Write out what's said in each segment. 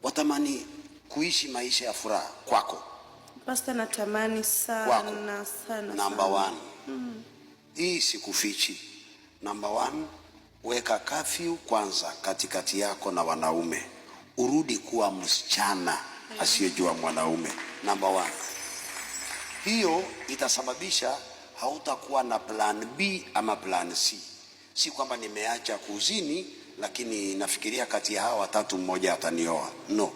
watamani kuishi maisha ya furaha kwako? Pastor, natamani sana sana. Number one. Hii sikufichi. Number one, weka kafyu kwanza katikati yako na wanaume. Urudi kuwa msichana asiyejua mwanaume. Number one. Hiyo itasababisha hautakuwa na plan B ama plan C. Si kwamba nimeacha kuzini lakini nafikiria kati ya hawa watatu mmoja atanioa. No.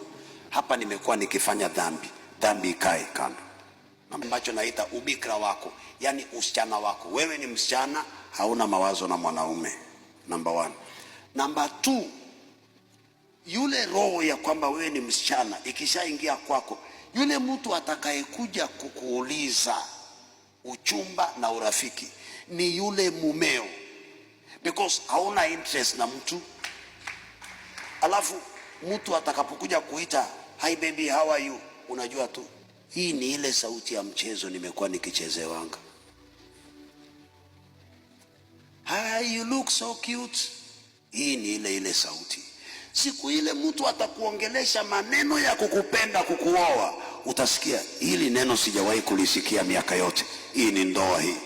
Hapa nimekuwa nikifanya dhambi. Dhambi ikae kando. Ambacho naita ubikra wako, yani usichana wako. Wewe ni msichana, hauna mawazo na mwanaume. Number one. Number two, yule roho ya kwamba wewe ni msichana ikishaingia kwako, yule mtu atakayekuja kukuuliza uchumba na urafiki ni yule mumeo, because hauna interest na mtu. Alafu mtu atakapokuja kuita, hi baby, how are you, unajua tu hii ni ile sauti ya mchezo nimekuwa nikichezewanga. Hi, you look so cute. Hii ni ile sauti. Siku ile mtu atakuongelesha maneno ya kukupenda, kukuoa, utasikia hili neno sijawahi kulisikia miaka yote. Hii ni ndoa hii.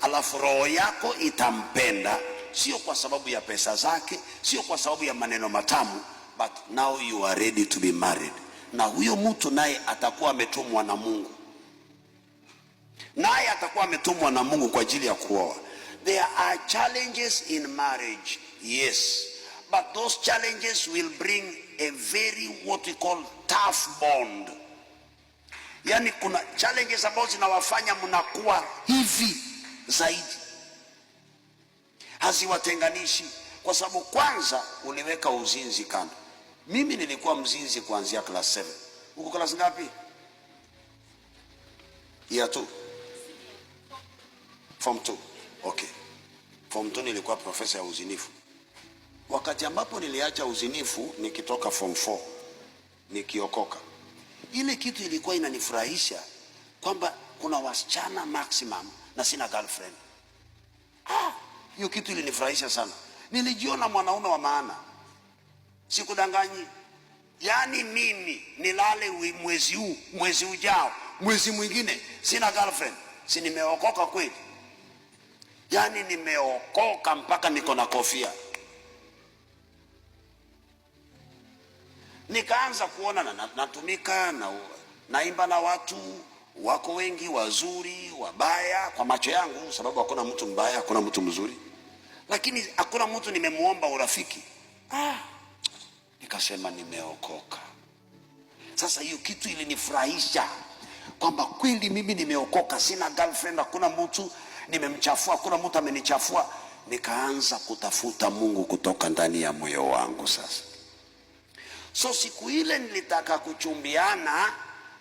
Alafu roho yako itampenda, sio kwa sababu ya pesa zake, sio kwa sababu ya maneno matamu, but now you are ready to be married. Na huyo mtu naye atakuwa ametumwa na Mungu. Naye atakuwa ametumwa na Mungu kwa ajili ya kuoa. There are challenges in marriage, yes. But those challenges will bring a very, what we call, tough bond. Yani kuna challenges ambazo zinawafanya mnakuwa hivi zaidi. Haziwatenganishi. Kwa sababu kwanza uliweka uzinzi kando. Mimi nilikuwa mzinzi kuanzia class 7. Uko class ngapi? Year 2. Form 2. Okay. Form 2 nilikuwa profesa ya uzinifu. Wakati ambapo niliacha uzinifu nikitoka form 4, nikiokoka, ile kitu ilikuwa inanifurahisha kwamba kuna wasichana maximum na sina girlfriend. Hiyo kitu ilinifurahisha sana. Nilijiona mwanaume wa maana. Sikudanganyi. Yani mimi nilale mwezi huu, mwezi ujao, mwezi mwingine sina girlfriend. Si nimeokoka kweli? Yani nimeokoka mpaka niko na kofia. Nikaanza kuona natumika na naimba na watu wako wengi, wazuri, wabaya kwa macho yangu, sababu hakuna mtu mbaya, hakuna mtu mzuri. Lakini hakuna mtu nimemuomba urafiki. Nikasema nimeokoka. Sasa hiyo kitu ilinifurahisha kwamba kweli mimi nimeokoka, sina girlfriend, hakuna mtu nimemchafua, hakuna mtu amenichafua. Nikaanza kutafuta Mungu kutoka ndani ya moyo wangu sasa. So siku ile nilitaka kuchumbiana,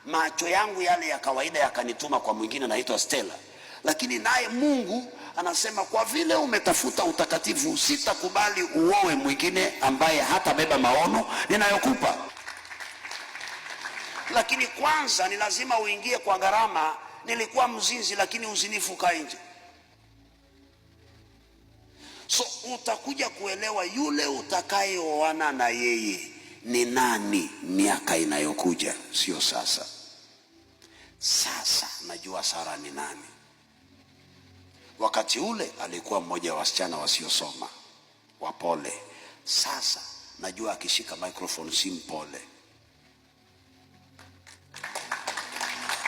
macho yangu yale ya kawaida yakanituma kwa mwingine anaitwa Stella. Lakini naye Mungu anasema kwa vile umetafuta utakatifu, sitakubali uoe mwingine ambaye hata beba maono ninayokupa. Lakini kwanza ni lazima uingie kwa gharama. Nilikuwa mzinzi lakini uzinifu kaa nje. So utakuja kuelewa yule utakayeoana na yeye ni nani miaka inayokuja, sio sasa. Sasa najua Sara ni nani. Wakati ule alikuwa mmoja wa wasichana wasiosoma, wapole. Sasa najua akishika microphone si mpole.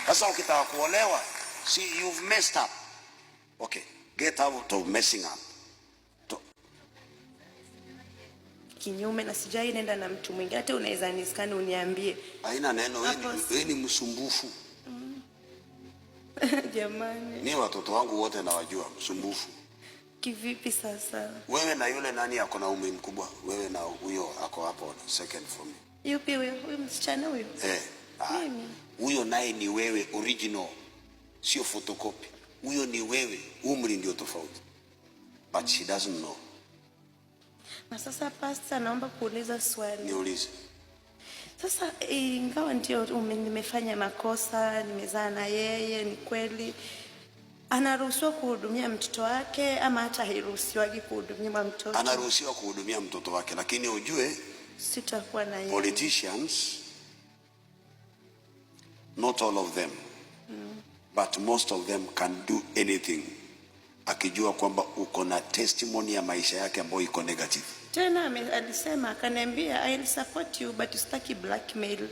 Sasa ukitaka kuolewa, see you've messed up. Okay, get out of messing up. Kinyume na sijai nenda na mtu mwingine. Hata unaweza niskani uniambie. Haina neno, wewe ni msumbufu. Jamani. Ni watoto wangu wote nawajua msumbufu. Kivipi sasa? Wewe na yule nani yako na umri mkubwa? Wewe na huyo ako hapo second for me. Yupi huyo? Huyo msichana huyo? Mimi. Huyo naye ni wewe original. Sio photocopy. Huyo ni wewe, umri ndio tofauti. But she doesn't know. Na sasa Pastor, naomba kuuliza swali. Niulize. Sasa ingawa ndio nimefanya makosa, nimezaa na yeye, ni kweli anaruhusiwa kuhudumia mtoto wake ama hata hairuhusiwi kuhudumia mtoto? Anaruhusiwa kuhudumia mtoto wake, lakini ujue Sitakuwa na yeye. Politicians, not all of them, but most of them can do anything akijua kwamba uko na testimony ya maisha yake ambayo iko negative. Tena alisema, akaniambia I'll support you but sitaki blackmail.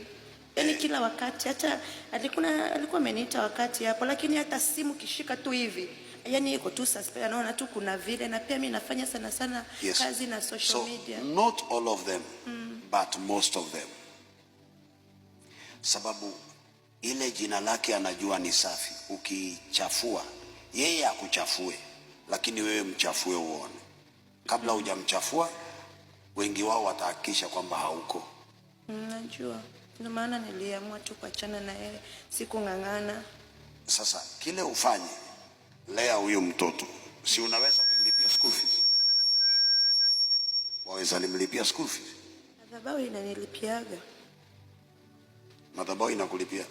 Yani kila wakati, hata alikuwa ameniita wakati hapo, lakini hata simu kishika tu hivi, yani iko tu suspect, anaona tu kuna vile, na pia mimi nafanya sana kazi na social media. Not all of them, but most of them. Sababu ile jina lake anajua ni safi. Ukichafua yeye akuchafue, lakini wewe mchafue uone. Kabla hujamchafua, wengi wao watahakikisha kwamba hauko. Najua. Ndio maana niliamua tu kuachana na yeye, sikung'ang'ana. Sasa kile ufanye, lea huyo mtoto. Si unaweza kumlipia school fees? Waweza nimlipia school fees? Madhabahu inanilipiaga. Madhabahu inakulipia?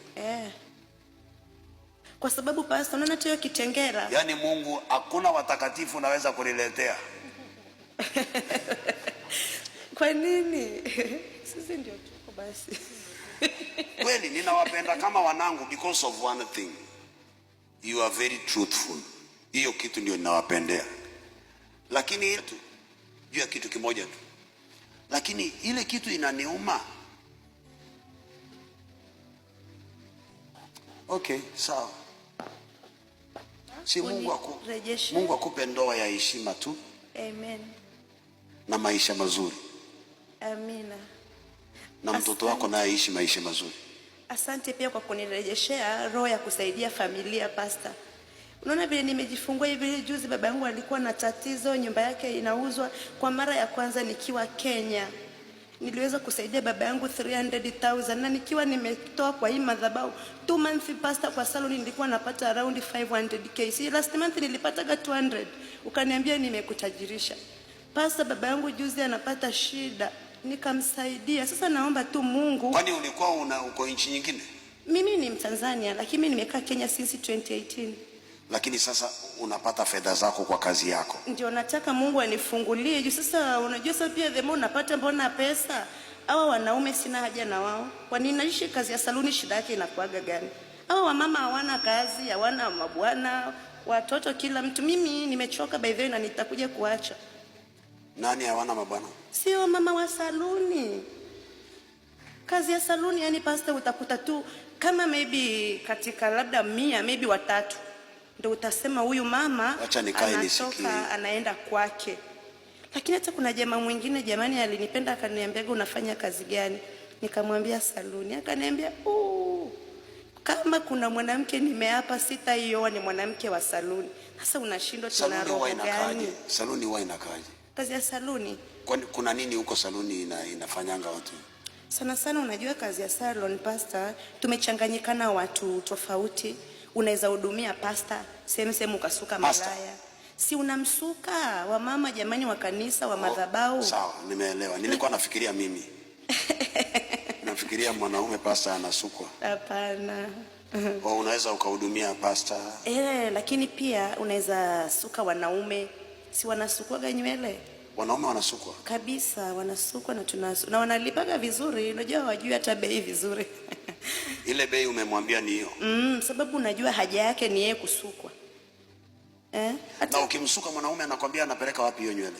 Kwa sababu pastor, unaona tu Kitengera. Yaani Mungu hakuna watakatifu unaweza kuliletea. Kwa nini? Sisi ndio tuko basi. Kweli ninawapenda kama wanangu because of one thing. You are very truthful. Hiyo kitu ndio ninawapendea. Lakini tu juu ya kitu kimoja tu. Lakini ile kitu inaniuma. Okay, sawa. Si Mungu akupe ndoa ya heshima tu. Amen. Na maisha mazuri. Amina. Na mtoto wako naye aishi maisha mazuri. Asante pia kwa kunirejeshea roho ya kusaidia familia, pastor. Unaona vile nimejifungua hivi juzi, baba yangu alikuwa na tatizo, nyumba yake inauzwa. Kwa mara ya kwanza nikiwa Kenya, niliweza kusaidia baba yangu 300,000, na nikiwa nimetoa kwa hii madhabahu 2 months pastor, kwa salon nilikuwa napata around 500k. Si last month nilipata 200. Ukaniambia nimekutajirisha. Pastor, baba yangu juzi anapata shida, nikamsaidia. Sasa naomba tu Mungu. Kwani ulikuwa uko nchi nyingine? Mimi ni Mtanzania, lakini mimi nimekaa Kenya since 2018. Lakini sasa unapata fedha zako kwa kazi yako. Ndio nataka Mungu anifungulie juu. Sasa unajua sasa pia the more unapata mbona pesa. Hawa wanaume sina haja na wao. Kwa nini naishi kazi ya saluni, shida yake inakuaga gani? Hawa wamama hawana kazi, hawana mabwana, watoto kila mtu. Mimi nimechoka by the way, na nitakuja kuacha. Nani hawana mabwana? Sio mama wa saluni. Kazi ya saluni yani pastor, utakuta tu kama maybe katika labda 100 maybe 3 ndio utasema huyu mama anatoka anaenda kwake. Lakini hata kuna jamaa mwingine jamani alinipenda, akaniambia unafanya kazi gani? Nikamwambia saluni. Akaniambia kama kuna mwanamke nimeapa sitaioa ni mwanamke wa saluni. Sasa unashindwa tuna roho gani? Saluni huwa inakaje? Kazi ya saluni. Kwani kuna nini huko saluni inafanyanga watu? Sana unajua kazi ya salon pastor, tumechanganyikana watu tofauti. Unaweza hudumia pastor, sehemu ukasuka malaya. Si unamsuka wa mama jamani wa kanisa wa madhabahu. Sawa, nimeelewa. Nilikuwa nafikiria mimi. Nafikiria mwanaume pastor anasukwa. Hapana. Unaweza ukahudumia pastor. Lakini pia unaweza suka wanaume. Si wanasukwaga nywele? Wanaume wanasukwa kabisa, wanasukwa na wanalipaga vizuri. Unajua wajui hata bei vizuri. Ile bei umemwambia ni hiyo? Sababu unajua haja yake ni yeye kusukwa. Na ukimsuka mwanaume anakwambia anapeleka wapi hiyo nywele?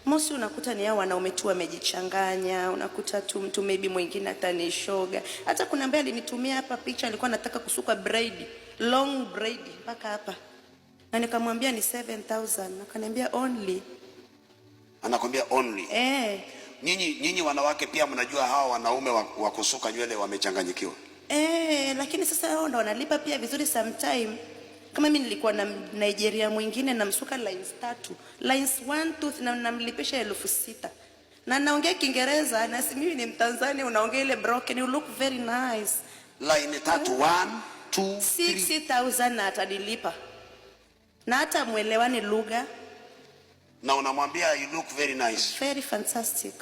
Mosi unakuta ni hao wanaume tu wamejichanganya, unakuta tu mtu maybe mwingine hata ni shoga. Hata kuna ambaye alinitumia hapa picha, alikuwa anataka kusukwa braid, long braid mpaka hapa. Na nikamwambia ni 7,000, akaniambia only. Anakwambia only? Nyinyi wanawake pia mnajua hawa wanaume wa kusuka nywele wamechanganyikiwa. Lakini sasa hao ndo wanalipa pia vizuri sometime. Kama mimi nilikuwa na Nigeria mwingine namsuka lines 3. Lines 1 2 na namlipisha 6,000. Na naongea Kiingereza, na si mimi ni Mtanzania, unaongea ile broken, you look very nice. Line 3 1 2 6,000 na atanilipa. Na hata muelewane lugha. Na unamwambia you look very nice. Very fantastic.